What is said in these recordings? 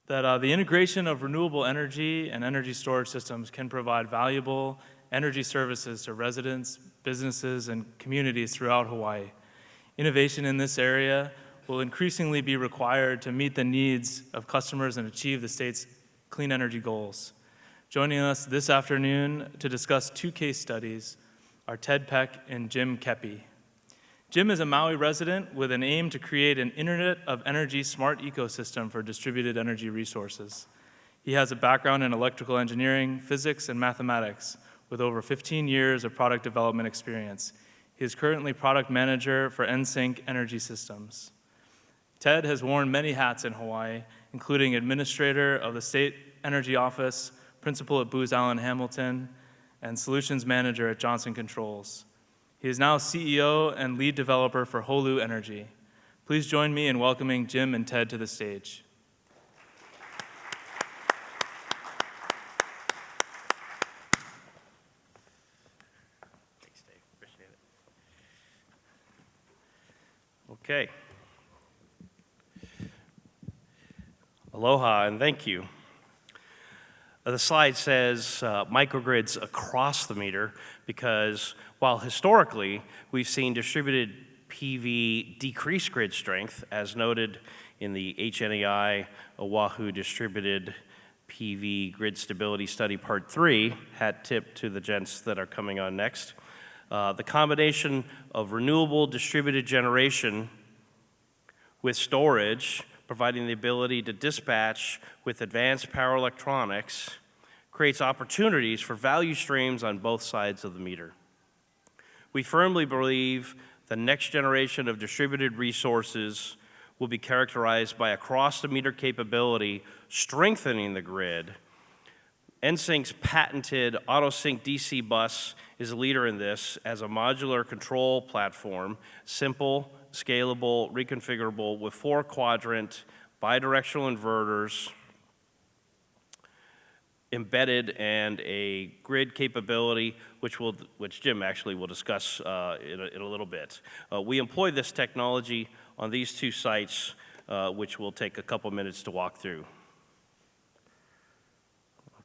that the integration of renewable energy and energy storage systems can provide valuable energy services to residents, businesses, and communities throughout Hawaii. Innovation in this area will increasingly be required to meet the needs of customers and achieve the state's clean energy goals. Joining us this afternoon to discuss two case studies are Ted Peck and Jim Kepi. Jim is a Maui resident with an aim to create an Internet of Energy smart ecosystem for distributed energy resources. He has a background in electrical engineering, physics, and mathematics with over 15 years of product development experience. He is currently product manager for NSYNC Energy Systems. Ted has worn many hats in Hawaii, including administrator of the State Energy Office, principal at Booz Allen Hamilton, and solutions manager at Johnson Controls. He is now CEO and lead developer for Holu Energy. Please join me in welcoming Jim and Ted to the stage. Thanks, Dave. Appreciate it. Okay. Aloha and thank you. The slide says microgrids across the meter because while historically we've seen distributed PV decrease grid strength, as noted in the HNEI Oahu Distributed PV Grid Stability Study Part 3, hat tip to the gents that are coming on next, the combination of renewable distributed generation with storage, providing the ability to dispatch with advanced power electronics, creates opportunities for value streams on both sides of the meter. We firmly believe the next generation of distributed resources will be characterized by across-the-meter capability, strengthening the grid. NSYNC's patented AutoSync DC bus is a leader in this as a modular control platform, simple, scalable, reconfigurable with 4-quadrant bidirectional inverters embedded and a grid capability, which Jim actually will discuss in a little bit. We employ this technology on these two sites, which will take a couple minutes to walk through.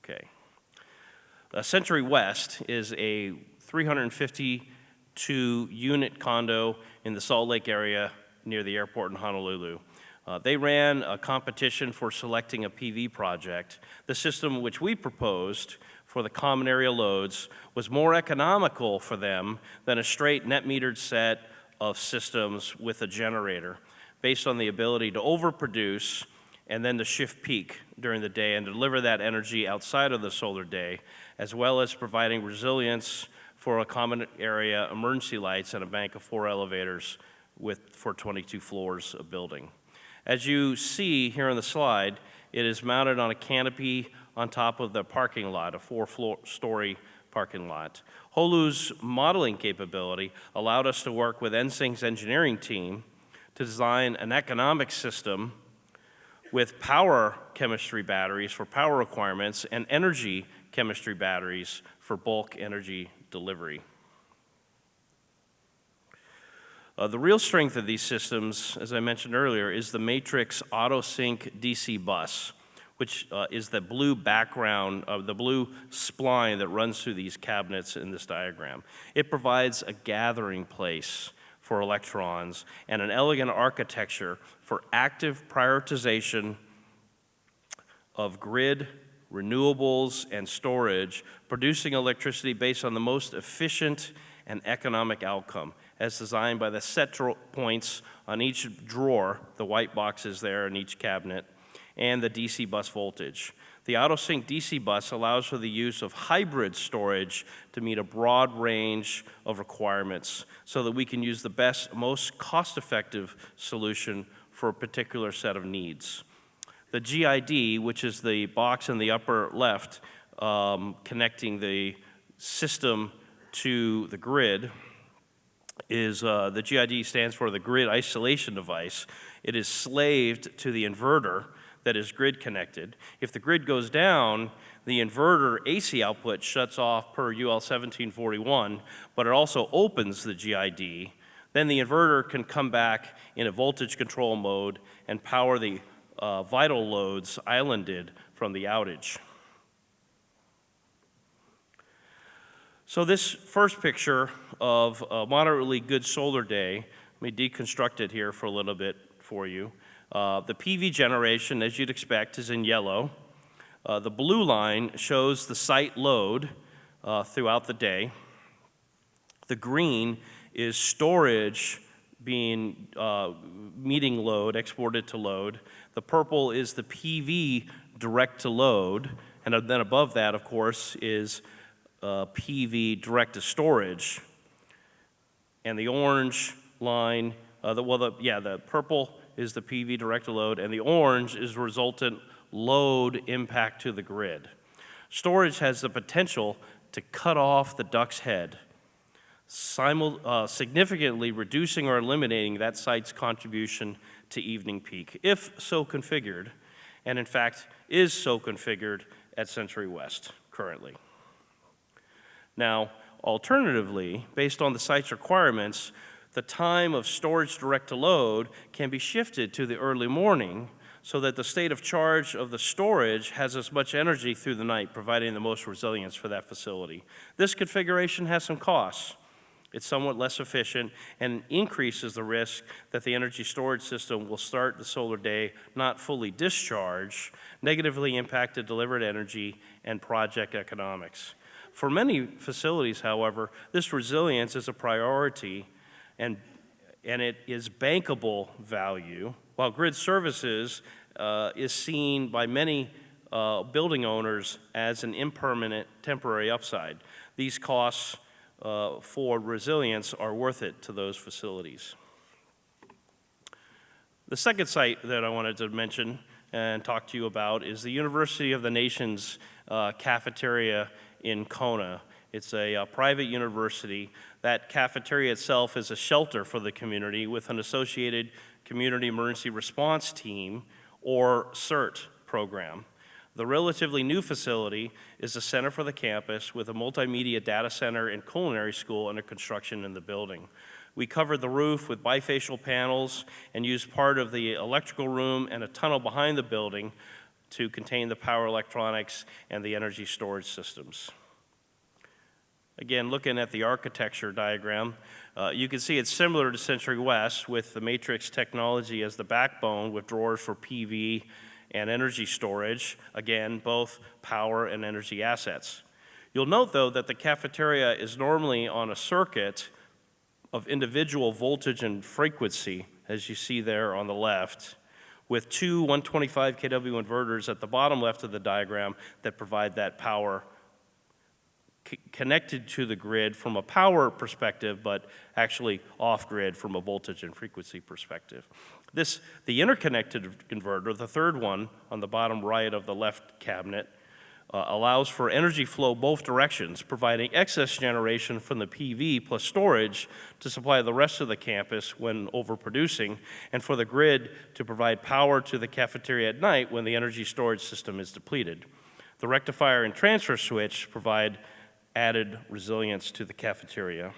Okay. Century West is a 352-unit condo in the Salt Lake area near the airport in Honolulu. They ran a competition for selecting a PV project. The system which we proposed for the common area loads was more economical for them than a straight net metered set of systems with a generator, based on the ability to overproduce and then to shift peak during the day and deliver that energy outside of the solar day, as well as providing resilience for a common area emergency lights and a bank of 4 elevators for 22 floors of building. As you see here on the slide, it is mounted on a canopy on top of the parking lot, a 4-story parking lot. Holu's modeling capability allowed us to work with NSYNC's engineering team to design an economic system with power chemistry batteries for power requirements and energy chemistry batteries for bulk energy delivery. The real strength of these systems, as I mentioned earlier, is the Matrix AutoSync DC bus, which is the blue background of the blue spline that runs through these cabinets in this diagram. It provides a gathering place for electrons and an elegant architecture for active prioritization of grid, renewables, and storage, producing electricity based on the most efficient and economic outcome, as designed by the set points on each drawer, the white boxes there in each cabinet, and the DC bus voltage. The AutoSync DC bus allows for the use of hybrid storage to meet a broad range of requirements so that we can use the best, most cost-effective solution for a particular set of needs. The GID, which is the box in the upper left connecting the system to the grid, is the GID stands for the grid isolation device. It is slaved to the inverter that is grid connected. If the grid goes down, the inverter AC output shuts off per UL 1741, but it also opens the GID. Then the inverter can come back in a voltage control mode and power the vital loads islanded from the outage. So this first picture of a moderately good solar day, let me deconstruct it here for a little bit for you. The PV generation, as you'd expect, is in yellow. The blue line shows the site load throughout the day. The green is storage being meeting load, exported to load. The purple is the PV direct to load, and then above that, of course, is PV direct to storage. And the orange line, the purple is the PV direct to load, and the orange is resultant load impact to the grid. Storage has the potential to cut off the duck's head, significantly reducing or eliminating that site's contribution to evening peak, if so configured, and in fact is so configured at Century West currently. Now, alternatively, based on the site's requirements, the time of storage direct to load can be shifted to the early morning so that the state of charge of the storage has as much energy through the night, providing the most resilience for that facility. This configuration has some costs. It's somewhat less efficient and increases the risk that the energy storage system will start the solar day not fully discharged, negatively impact the delivered energy and project economics. For many facilities, however, this resilience is a priority and it is bankable value, while grid services is seen by many building owners as an impermanent temporary upside. These costs for resilience are worth it to those facilities. The second site that I wanted to mention and talk to you about is the University of the Nations cafeteria in Kona. It's a private university. That cafeteria itself is a shelter for the community with an associated Community Emergency Response Team, or CERT program. The relatively new facility is a center for the campus with a multimedia data center and culinary school under construction in the building. We covered the roof with bifacial panels and used part of the electrical room and a tunnel behind the building to contain the power electronics and the energy storage systems. Again, looking at the architecture diagram, you can see it's similar to Century West with the matrix technology as the backbone with drawers for PV and energy storage, again, both power and energy assets. You'll note, though, that the cafeteria is normally on a circuit of individual voltage and frequency, as you see there on the left, with two 125 kW inverters at the bottom left of the diagram that provide that power connected to the grid from a power perspective, but actually off-grid from a voltage and frequency perspective. The interconnected inverter, the third one on the bottom right of the left cabinet, allows for energy flow both directions, providing excess generation from the PV plus storage to supply the rest of the campus when overproducing, and for the grid to provide power to the cafeteria at night when the energy storage system is depleted. The rectifier and transfer switch provide added resilience to the cafeteria.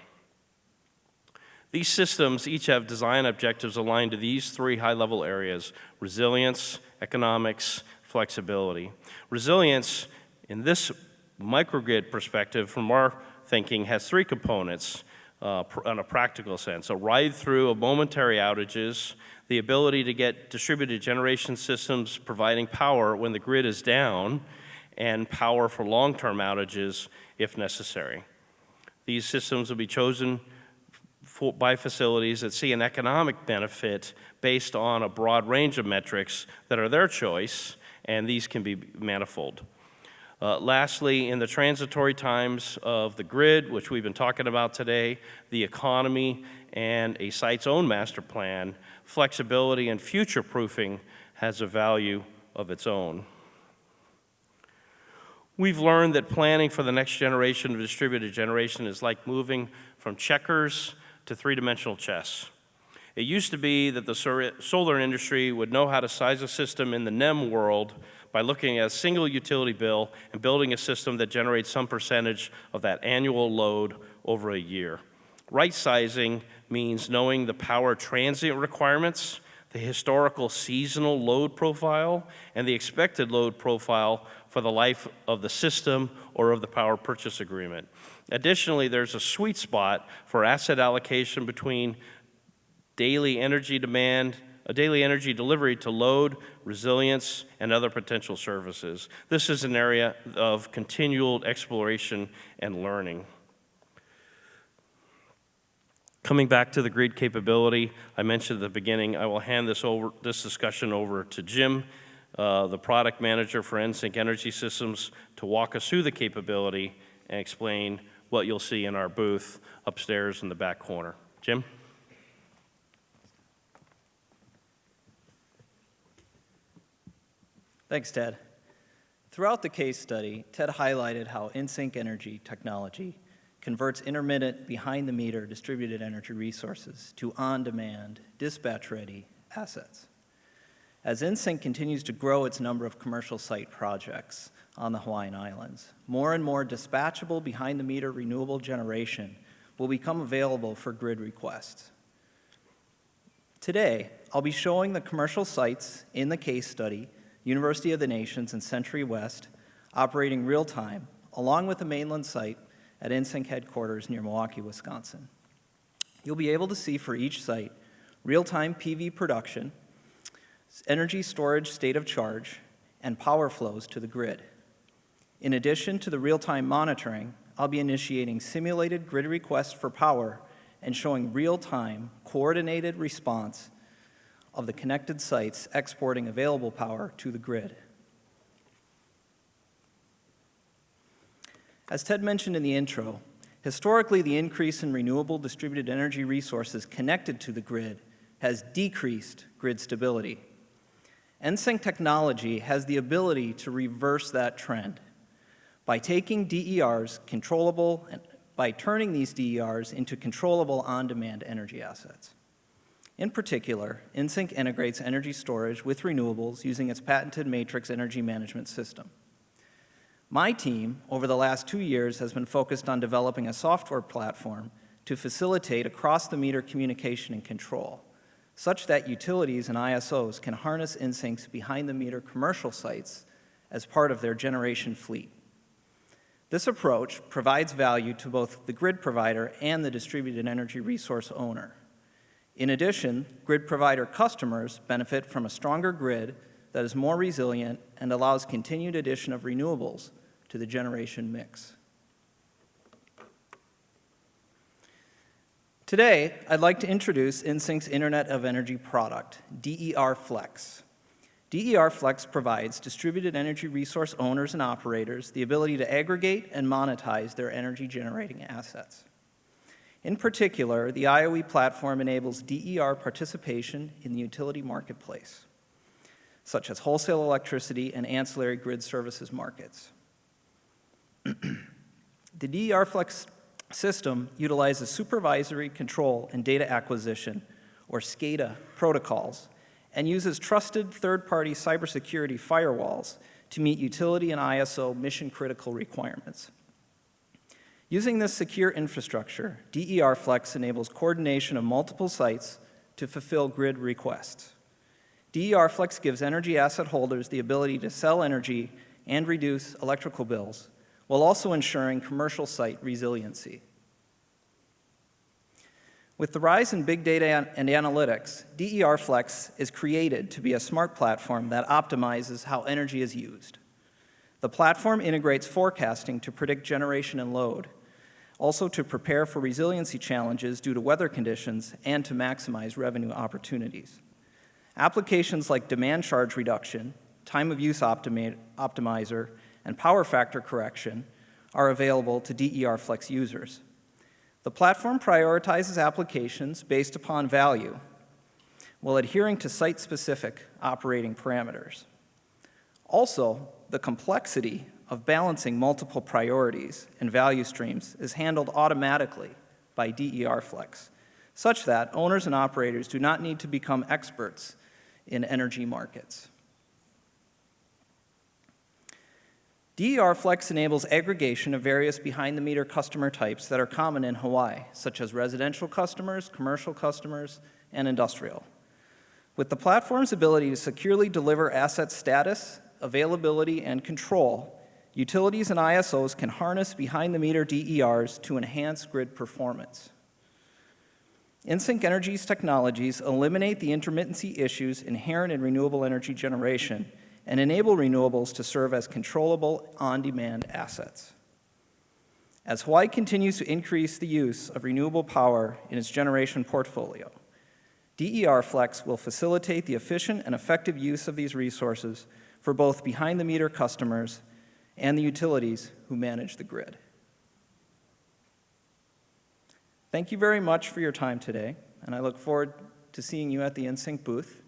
These systems each have design objectives aligned to these three high-level areas: resilience, economics, flexibility. Resilience, in this microgrid perspective, from our thinking, has three components in a practical sense: a ride through of momentary outages, the ability to get distributed generation systems providing power when the grid is down, and power for long-term outages if necessary. These systems will be chosen by facilities that see an economic benefit based on a broad range of metrics that are their choice, and these can be manifold. Lastly, in the transitory times of the grid, which we've been talking about today, the economy, and a site's own master plan, flexibility and future-proofing has a value of its own. We've learned that planning for the next generation of distributed generation is like moving from checkers to three-dimensional chess. It used to be that the solar industry would know how to size a system in the NEM world by looking at a single utility bill and building a system that generates some percentage of that annual load over a year. Right sizing means knowing the power transient requirements, the historical seasonal load profile, and the expected load profile for the life of the system or of the power purchase agreement. Additionally, there's a sweet spot for asset allocation between daily energy demand, a daily energy delivery to load, resilience, and other potential services. This is an area of continual exploration and learning. Coming back to the grid capability, I mentioned at the beginning, I will hand this discussion over to Jim, the product manager for NSYNC Energy Systems, to walk us through the capability and explain what you'll see in our booth upstairs in the back corner. Jim? Thanks, Ted. Throughout the case study, Ted highlighted how NSYNC Energy technology converts intermittent, behind-the-meter distributed energy resources to on-demand, dispatch-ready assets. As NSYNC continues to grow its number of commercial site projects on the Hawaiian Islands, more and more dispatchable behind-the-meter renewable generation will become available for grid requests. Today, I'll be showing the commercial sites in the case study, University of the Nations and Century West, operating real-time, along with the mainland site at NSYNC headquarters near Milwaukee, Wisconsin. You'll be able to see for each site real-time PV production, energy storage state of charge, and power flows to the grid. In addition to the real-time monitoring, I'll be initiating simulated grid requests for power and showing real-time coordinated response of the connected sites exporting available power to the grid. As Ted mentioned in the intro, historically the increase in renewable distributed energy resources connected to the grid has decreased grid stability. NSYNC technology has the ability to reverse that trend by taking DERs controllable and by turning these DERs into controllable on-demand energy assets. In particular, NSYNC integrates energy storage with renewables using its patented matrix energy management system. My team, over the last 2 years, has been focused on developing a software platform to facilitate across-the-meter communication and control, such that utilities and ISOs can harness NSYNC's behind-the-meter commercial sites as part of their generation fleet. This approach provides value to both the grid provider and the distributed energy resource owner. In addition, grid provider customers benefit from a stronger grid that is more resilient and allows continued addition of renewables to the generation mix. Today, I'd like to introduce NSYNC's Internet of Energy product, DER Flex. DER Flex provides distributed energy resource owners and operators the ability to aggregate and monetize their energy generating assets. In particular, the IOE platform enables DER participation in the utility marketplace, such as wholesale electricity and ancillary grid services markets. The DER Flex system utilizes supervisory control and data acquisition, or SCADA, protocols, and uses trusted third-party cybersecurity firewalls to meet utility and ISO mission-critical requirements. Using this secure infrastructure, DER Flex enables coordination of multiple sites to fulfill grid requests. DER Flex gives energy asset holders the ability to sell energy and reduce electrical bills, while also ensuring commercial site resiliency. With the rise in big data and analytics, DER Flex is created to be a smart platform that optimizes how energy is used. The platform integrates forecasting to predict generation and load, also to prepare for resiliency challenges due to weather conditions and to maximize revenue opportunities. Applications like demand charge reduction, time of use optimizer, and power factor correction are available to DER Flex users. The platform prioritizes applications based upon value while adhering to site-specific operating parameters. Also, the complexity of balancing multiple priorities and value streams is handled automatically by DER Flex, such that owners and operators do not need to become experts in energy markets. DER Flex enables aggregation of various behind-the-meter customer types that are common in Hawaii, such as residential customers, commercial customers, and industrial. With the platform's ability to securely deliver asset status, availability, and control, utilities and ISOs can harness behind-the-meter DERs to enhance grid performance. InSync Energy's technologies eliminate the intermittency issues inherent in renewable energy generation and enable renewables to serve as controllable, on-demand assets. As Hawaii continues to increase the use of renewable power in its generation portfolio, DER Flex will facilitate the efficient and effective use of these resources for both behind-the-meter customers and the utilities who manage the grid. Thank you very much for your time today, and I look forward to seeing you at the InSync booth.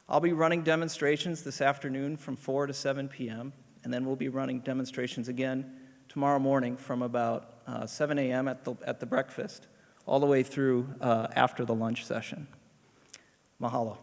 I'll be running demonstrations this afternoon from 4 to 7 p.m., and then we'll be running demonstrations again tomorrow morning from about 7 a.m. at the breakfast, all the way through after the lunch session. Mahalo.